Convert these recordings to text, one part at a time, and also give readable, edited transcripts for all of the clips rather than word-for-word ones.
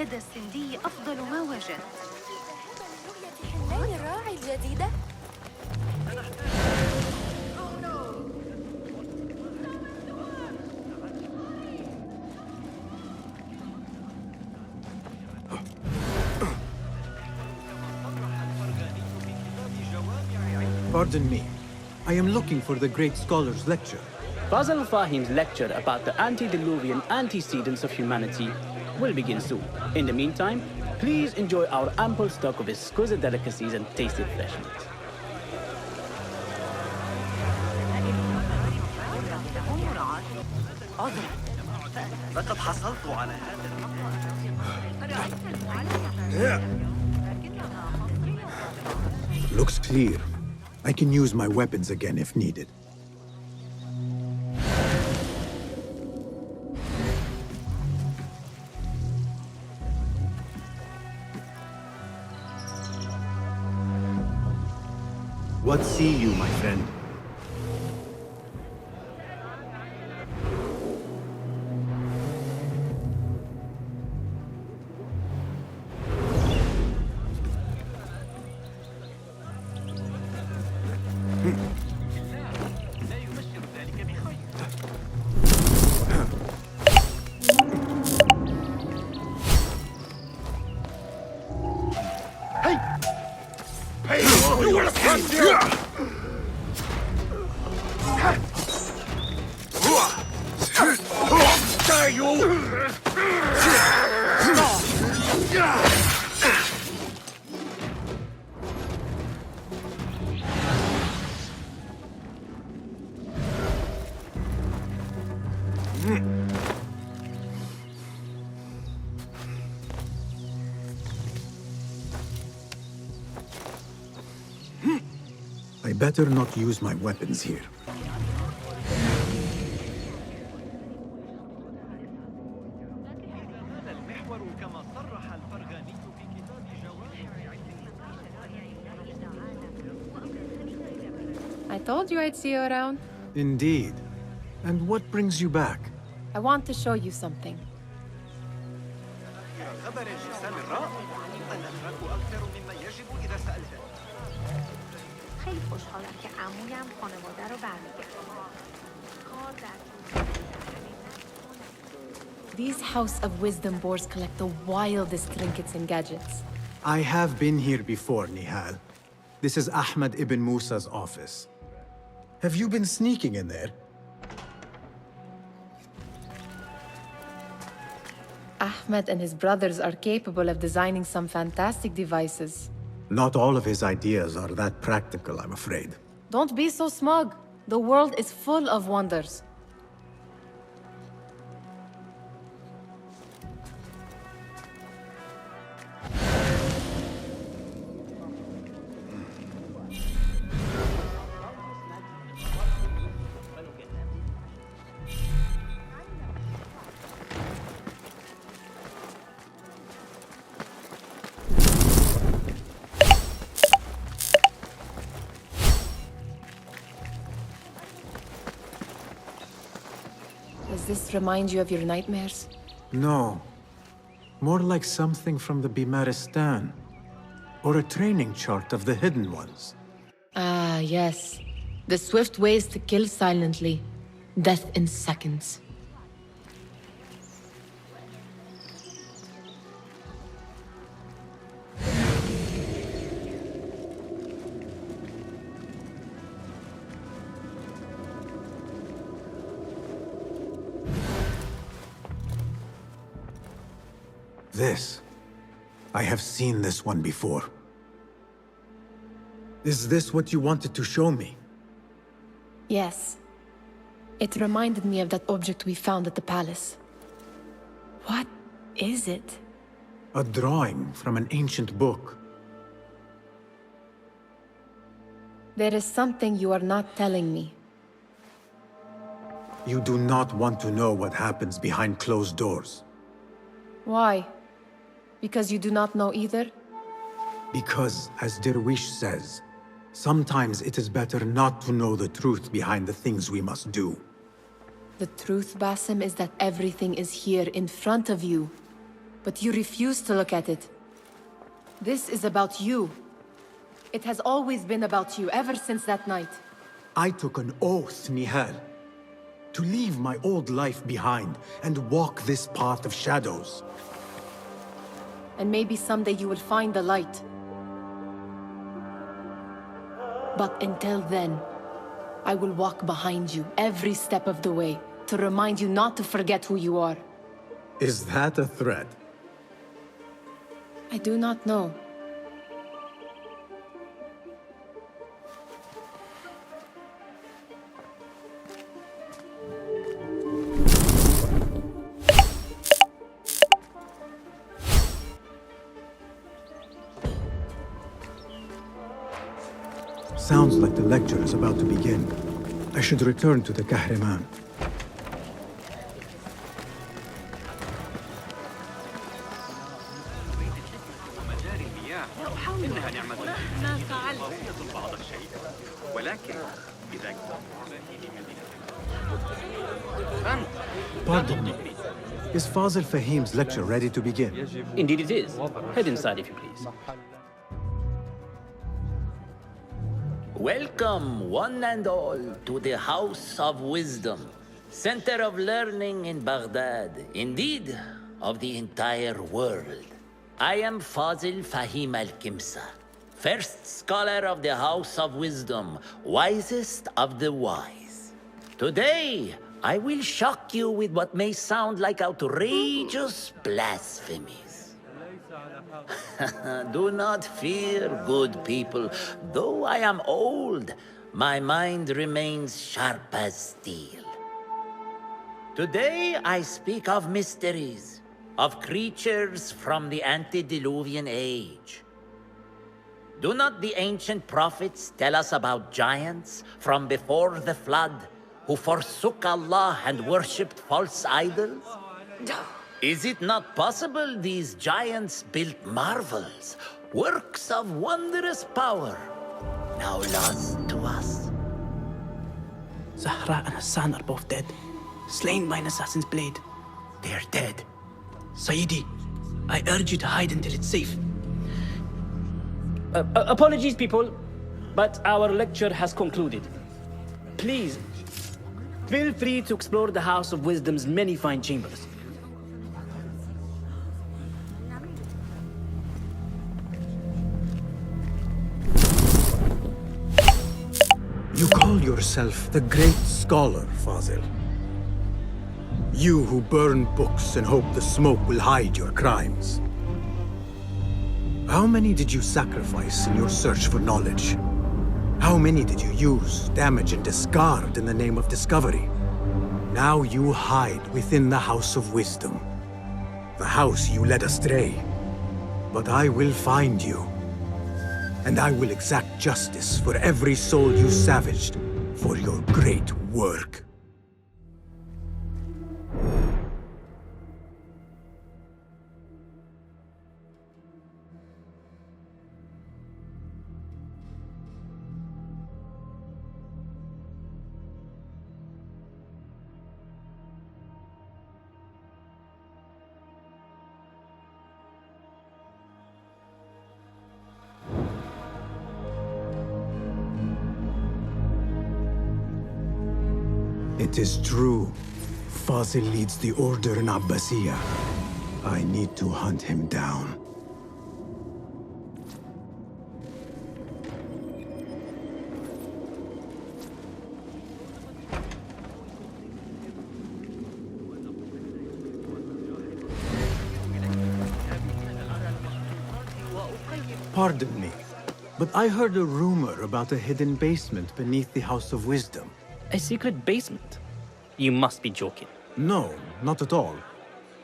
لدى السندي أفضل ما وجدت. حماية الراعي الجديدة؟ Pardon me. I am looking for the great scholar's lecture. Basil Fahim's lecture about the antediluvian antecedents of humanity will begin soon. In the meantime, please enjoy our ample stock of exquisite delicacies and tasty refreshments. لقد حصلت على هذا. Looks clear. I can use my weapons again if needed. What see you, my friend? I better not use my weapons here. I told you I'd see you around. Indeed. And what brings you back? I want to show you something. These House of Wisdom boards collect the wildest trinkets and gadgets. I have been here before, Nihal. This is Ahmed ibn Musa's office. Have you been sneaking in there? Ahmed and his brothers are capable of designing some fantastic devices. Not all of his ideas are that practical, I'm afraid. Don't be so smug. The world is full of wonders. Does this remind you of your nightmares? No. More like something from the Bimaristan. Or a training chart of the Hidden Ones. Ah, yes. The swift ways to kill silently. Death in seconds. This. I have seen this one before. Is this what you wanted to show me? Yes. It reminded me of that object we found at the palace. What is it? A drawing from an ancient book. There is something you are not telling me. You do not want to know what happens behind closed doors. Why? Because you do not know either? Because, as Derwish says, sometimes it is better not to know the truth behind the things we must do. The truth, Basim, is that everything is here in front of you. But you refuse to look at it. This is about you. It has always been about you, ever since that night. I took an oath, Nihal, to leave my old life behind and walk this path of shadows. And maybe someday you will find the light. But until then, I will walk behind you every step of the way to remind you not to forget who you are. Is that a threat? I do not know. Sounds like the lecture is about to begin. I should return to the Kahraman. Pardon me. Is Fazil Fahim's lecture ready to begin? Indeed it is. Head inside if you please. Welcome, one and all, to the House of Wisdom, center of learning in Baghdad, indeed, of the entire world. I am Fazil Fahim al-Kimsa, first scholar of the House of Wisdom, wisest of the wise. Today, I will shock you with what may sound like outrageous blasphemies. Do not fear, good people. Though I am old, my mind remains sharp as steel. Today I speak of mysteries, of creatures from the antediluvian age. Do not the ancient prophets tell us about giants from before the flood who forsook Allah and worshipped false idols? Is it not possible these giants built marvels, works of wondrous power, now lost to us? Zahra and Hassan are both dead, slain by an assassin's blade. They are dead. Sayyidi, I urge you to hide until it's safe. Apologies, people, but our lecture has concluded. Please, feel free to explore the House of Wisdom's many fine chambers. You call yourself the great scholar, Fazil. You who burn books and hope the smoke will hide your crimes. How many did you sacrifice in your search for knowledge? How many did you use, damage, and discard in the name of discovery? Now you hide within the House of Wisdom. The house you led astray. But I will find you. And I will exact justice for every soul you savaged for your great work. It is true. Fazil leads the order in Abassiyah. I need to hunt him down. Pardon me, but I heard a rumor about a hidden basement beneath the House of Wisdom. A secret basement? You must be joking. No, not at all.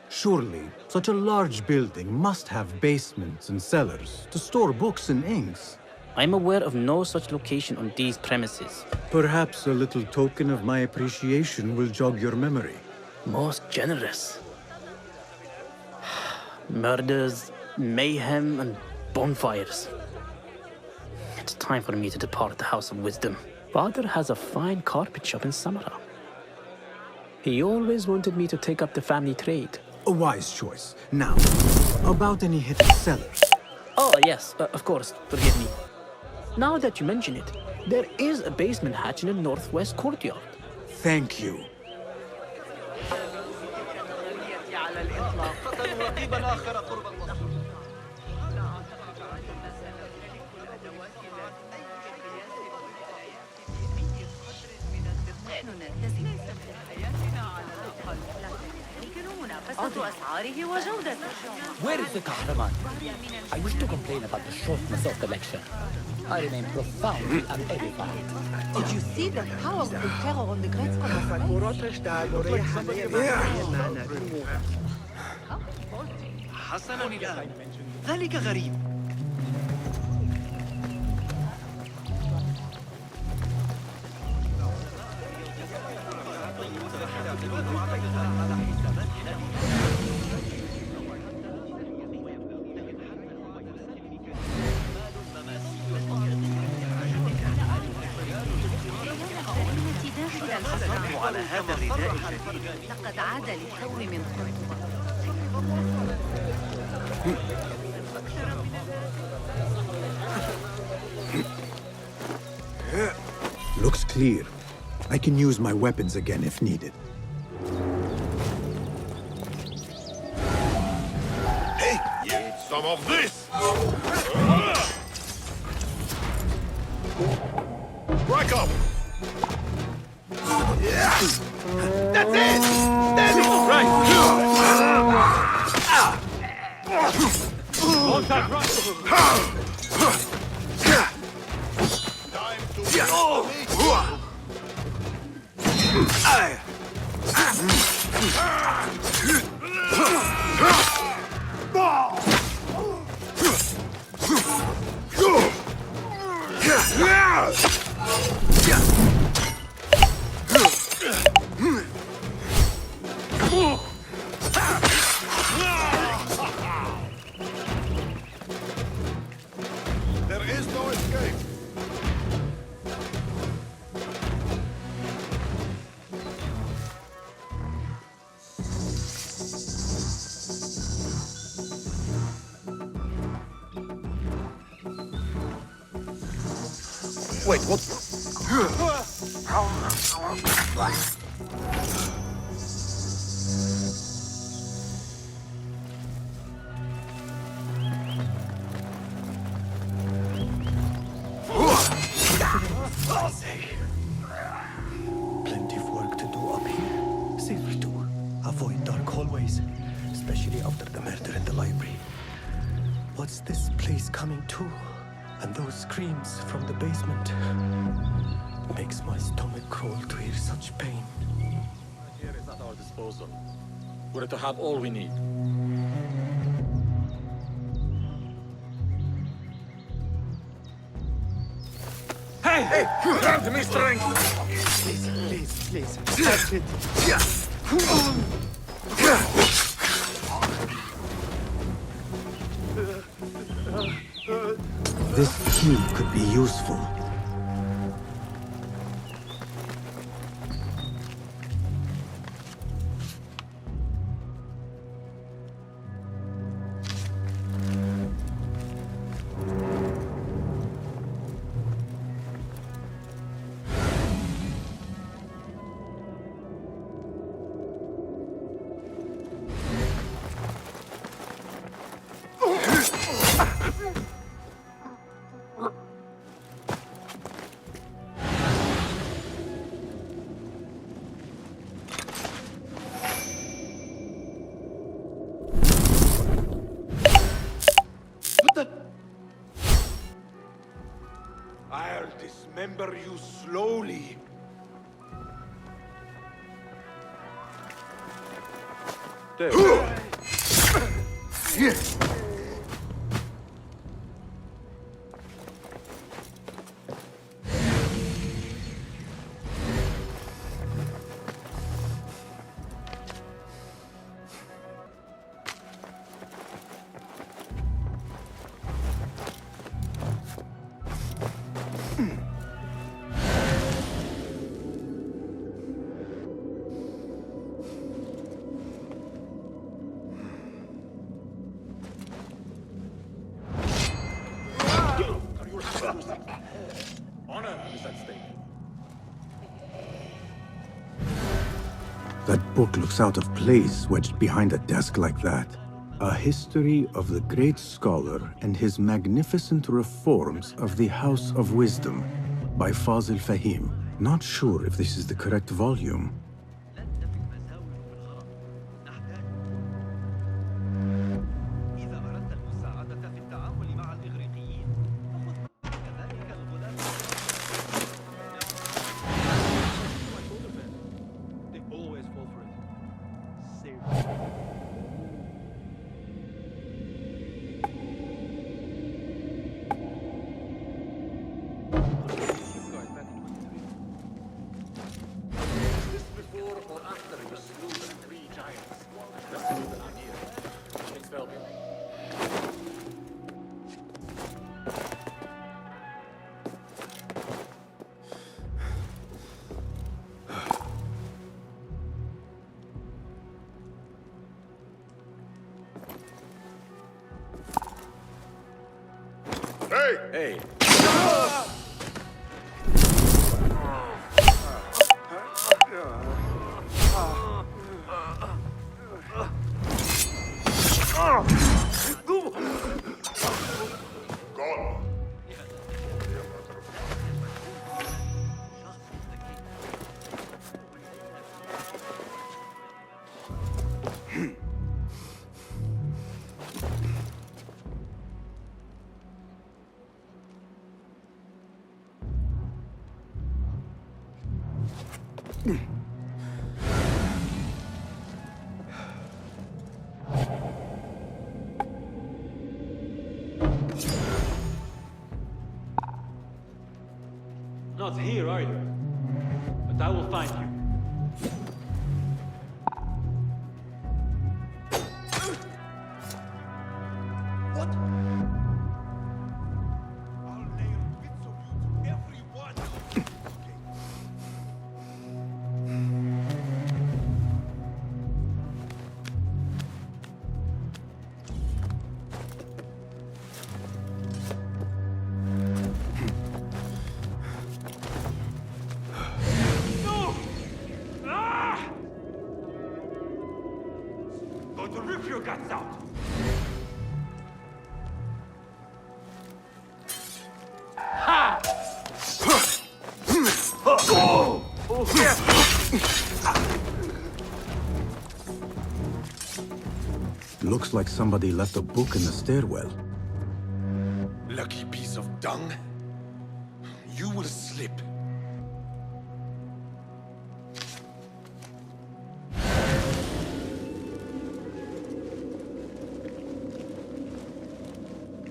Surely, such a large building must have basements and cellars to store books and inks. I'm aware of no such location on these premises. Perhaps a little token of my appreciation will jog your memory. Most generous. Murders, mayhem, and bonfires. It's time for me to depart the House of Wisdom. Father has a fine carpet shop in Samara. He always wanted me to take up the family trade. A wise choice. Now, about any hidden cellars. Oh, yes, of course. Forgive me. Now that you mention it, there is a basement hatch in the northwest courtyard. Thank you. Where is the Kahraman? I wish to complain about the shortness of the lecture. I remain profoundly unedified. Did you see the power of the terror on the Great حسنا الآن ذلك غريب. على هذا الرداء الجديد لقد عاد للتو من قرطبة. Looks clear. I can use my weapons again if needed. Hey, eat some of this! Break up! That's it! That's it! Right! Contact right! Time to go! There is no escape. Wait, what? Plenty of work to do up here. Safer to avoid dark hallways, especially after the murder in the library. What's this place coming to? And those screams from the basement. Makes my stomach crawl to hear such pain. Here is at our disposal. We're to have all we need. Hey! Grant me strength! Please. That's it. This key could be useful. I'll dismember you slowly. Honor is at stake. That book looks out of place wedged behind a desk like that. A history of the great scholar and his magnificent reforms of the House of Wisdom by Fazil Fahim. Not sure if this is the correct volume. Hey! Not here, are you? But I will find you. To rip your guts out! Ha! Looks like somebody left a book in the stairwell. Lucky piece of dung. You will slip.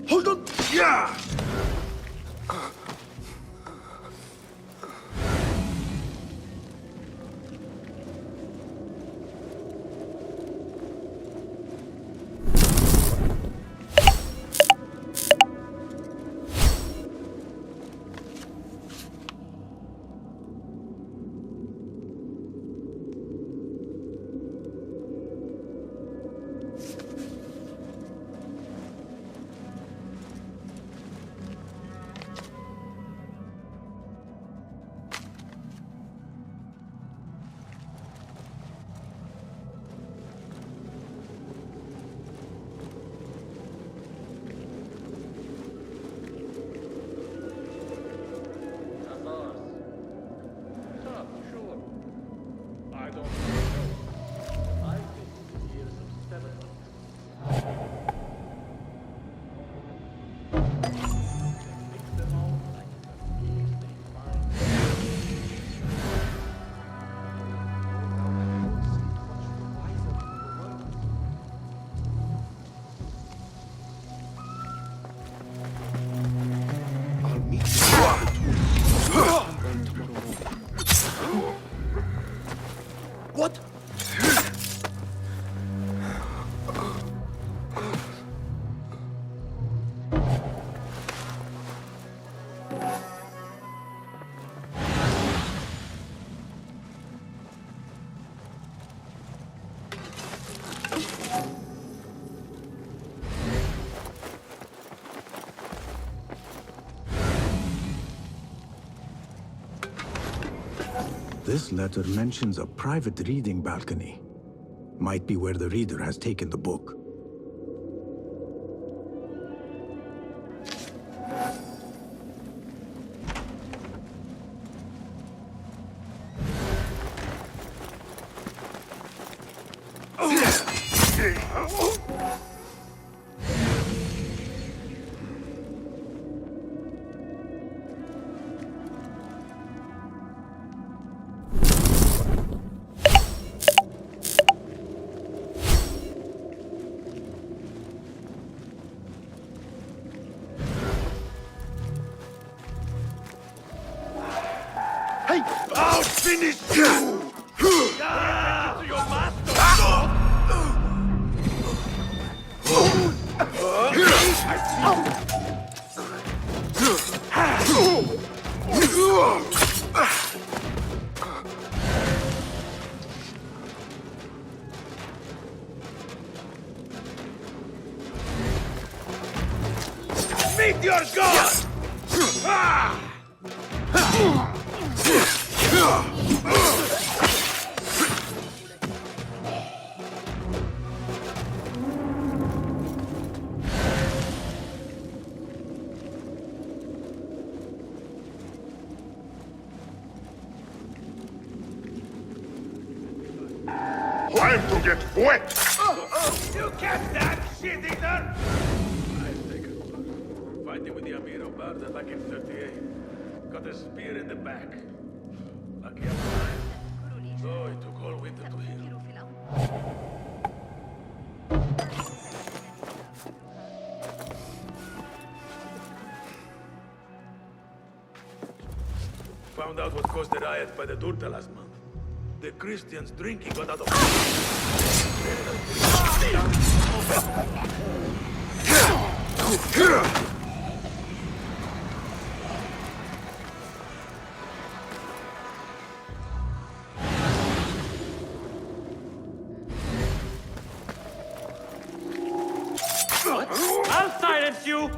Hold on! Yeah! This letter mentions a private reading balcony. Might be where the reader has taken the book. I'll finish you! To your master! Meet your god! Time to get wet! You catch that, shit eater! I'll take it. Fighting with the Amir of Baghdad back in 38. Got a spear in the back. Lucky I'm alive. So it took all winter to heal. Found out what caused the riot by the Durta last month. The Christians drinking got out of I'll silence you!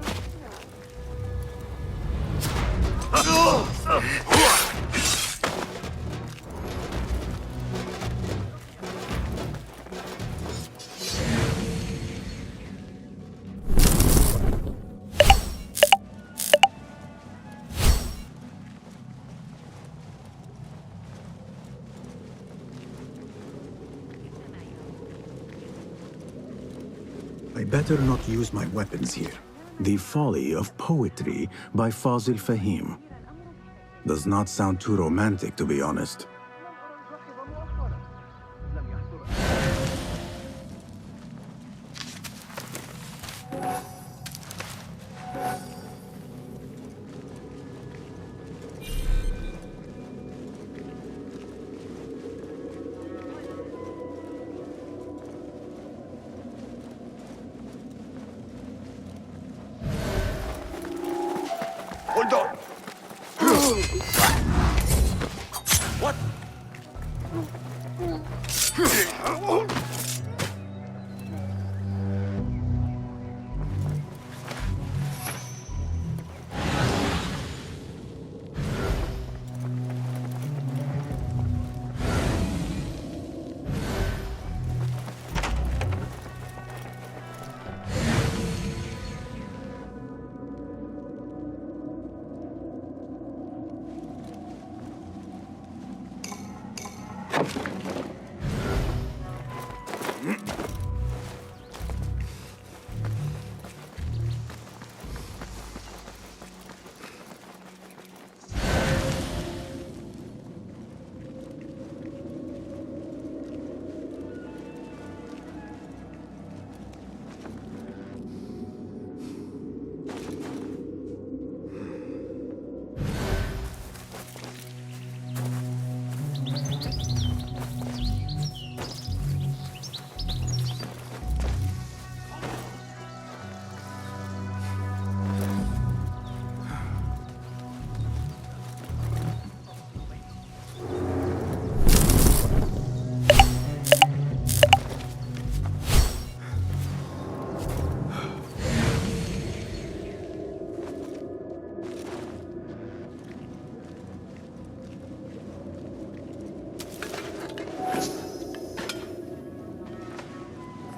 I better not use my weapons here. The Folly of Poetry by Fazil Fahim. Does not sound too romantic, to be honest. Hold on! What?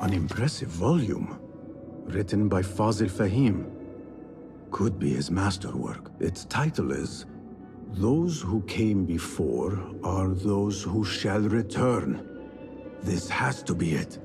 An impressive volume. Written by Fazil Fahim. Could be his masterwork. Its title is Those Who Came Before Are Those Who Shall Return. This has to be it.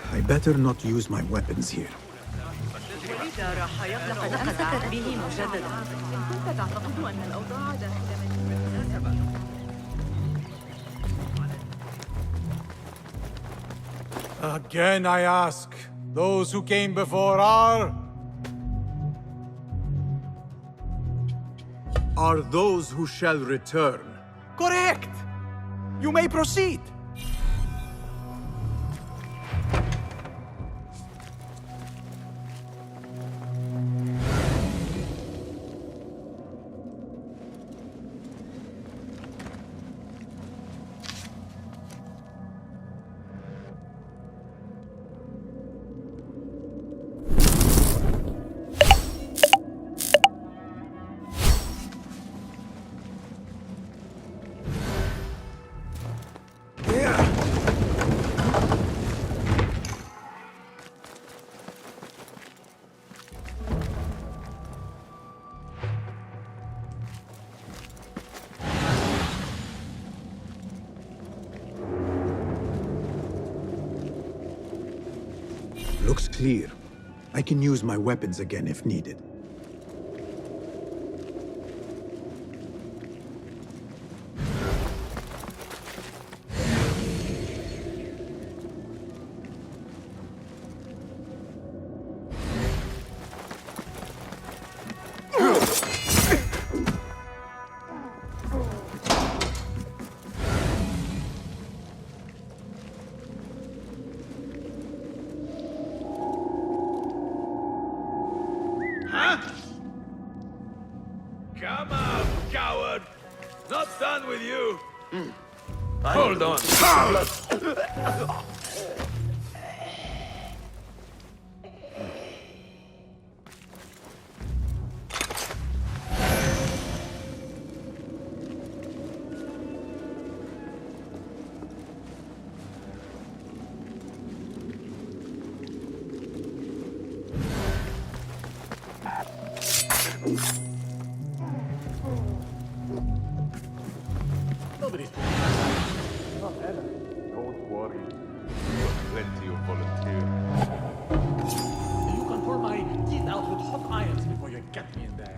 I better not use my weapons here. لقد أمسكت به مجددا. إن كنت تعتقد أن الأوضاع داخل Again I ask, those who came before are those who shall return. correct! You may proceed! Looks clear. I can use my weapons again if needed. Come out, coward! Not done with you! Hold on! Don't worry. Plenty of volunteers. You can pour my teeth out with hot irons before you get me in there.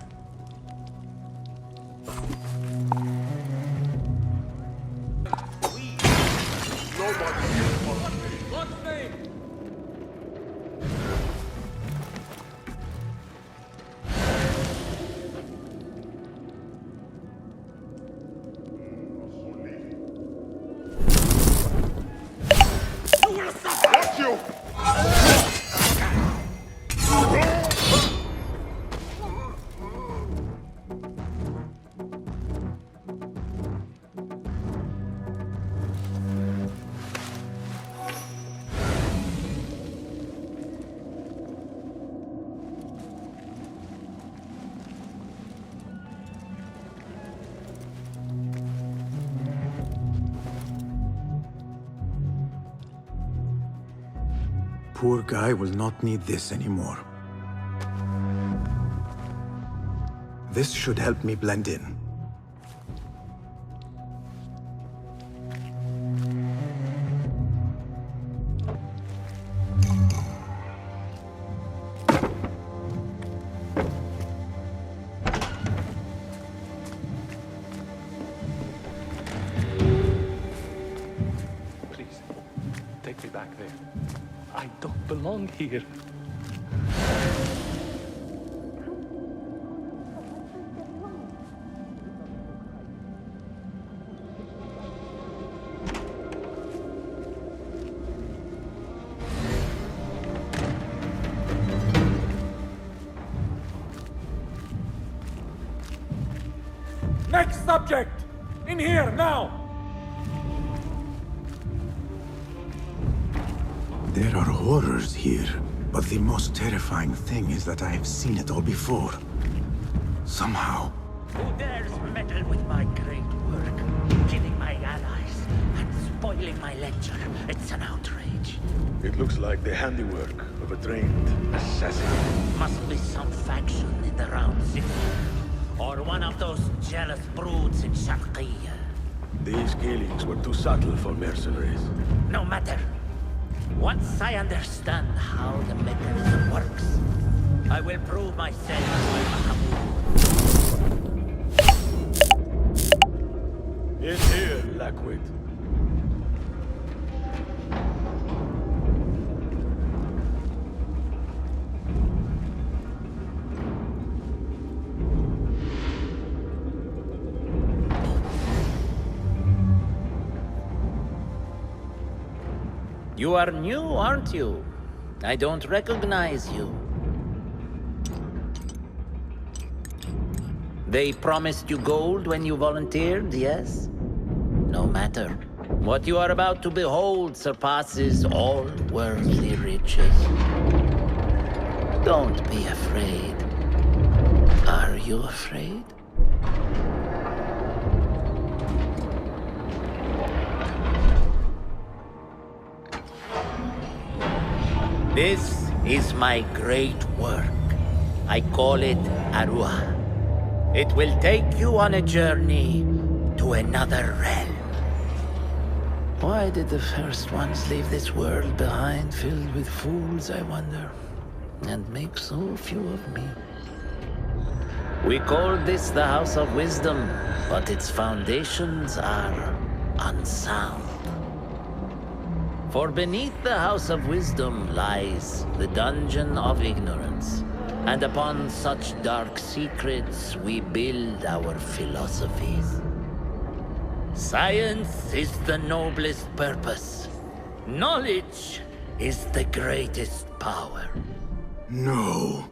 God's name! Got you! Poor guy will not need this anymore. This should help me blend in. Please, take me back there. I don't belong here. Next subject! In here, now! There are horrors here, but the most terrifying thing is that I have seen it all before. Somehow. Who dares meddle with my great work, killing my allies and spoiling my lecture? It's an outrage. It looks like the handiwork of a trained assassin. Must be some faction in the Round City. Or one of those jealous broods in Sharqiyah. These killings were too subtle for mercenaries. No matter. Once I understand how the mechanism works, I will prove myself by Mahamud. In here, Lackwit. You are new, aren't you? I don't recognize you. They promised you gold when you volunteered, yes? No matter. What you are about to behold surpasses all worldly riches. Don't be afraid. Are you afraid? This is my great work. I call it Aruah. It will take you on a journey to another realm. Why did the first ones leave this world behind, filled with fools, I wonder, and make so few of me? We called this the House of Wisdom, but its foundations are unsound. For beneath the House of Wisdom lies the Dungeon of Ignorance, and upon such dark secrets we build our philosophies. Science is the noblest purpose. Knowledge is the greatest power. No.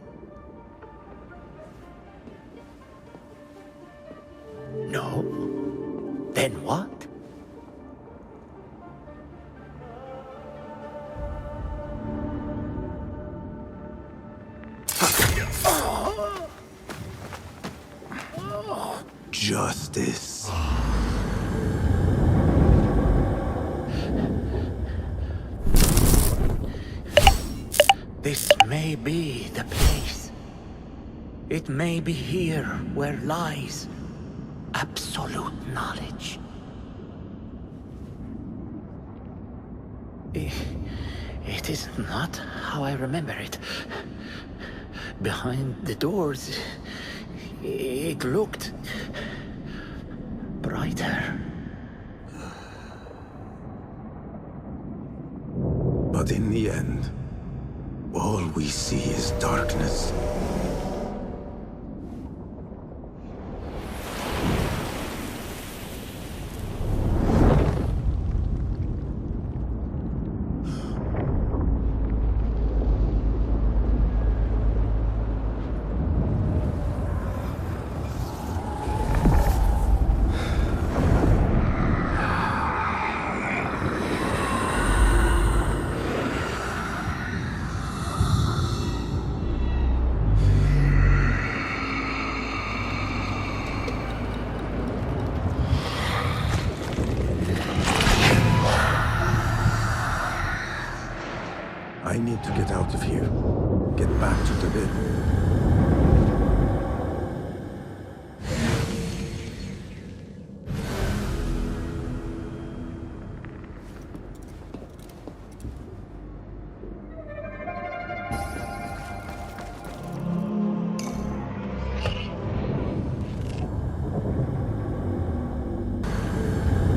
No? Then what? Justice. This may be the place. It may be here where lies absolute knowledge. It is not how I remember it. Behind the doors, it looked brighter. But in the end, all we see is darkness. I need to get out of here. Get back to the bed.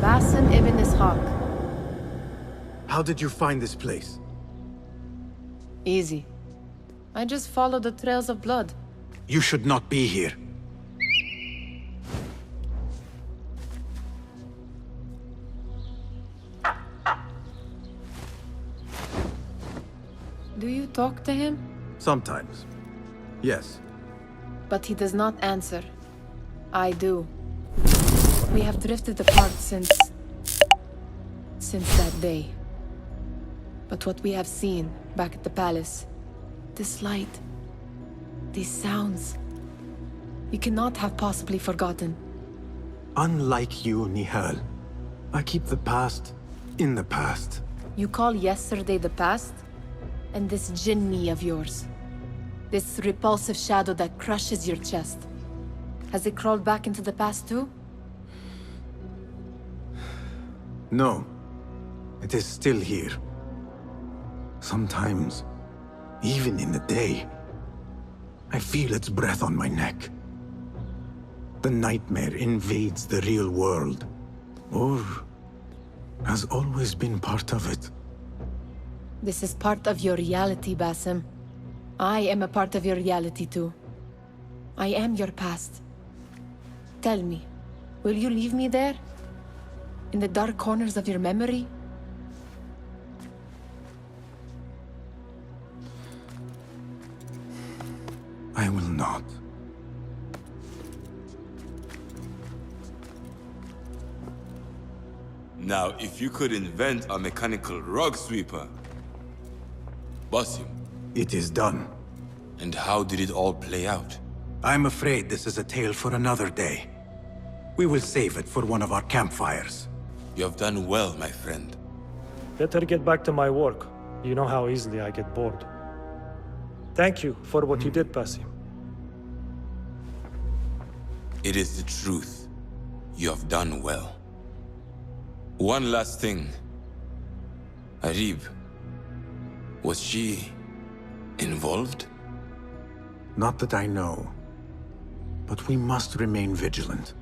Basim ibn Ishaq. How did you find this place? Easy. I just follow the trails of blood. You should not be here. Do you talk to him? Sometimes. Yes. But he does not answer. I do. We have drifted apart since that day. But what we have seen back at the palace, this light, these sounds, we cannot have possibly forgotten. Unlike you, Nihal, I keep the past in the past. You call yesterday the past? And this jinni of yours, this repulsive shadow that crushes your chest, has it crawled back into the past too? No. It is still here. Sometimes, even in the day, I feel its breath on my neck. The nightmare invades the real world, or has always been part of it. This is part of your reality, Basim. I am a part of your reality too. I am your past. Tell me, will you leave me there? In the dark corners of your memory? I will not. Now, if you could invent a mechanical rug sweeper... Basim. It is done. And how did it all play out? I'm afraid this is a tale for another day. We will save it for one of our campfires. You have done well, my friend. Better get back to my work. You know how easily I get bored. Thank you for what you did, Basim. It is the truth. You have done well. One last thing. Arib, was she involved? Not that I know. But we must remain vigilant.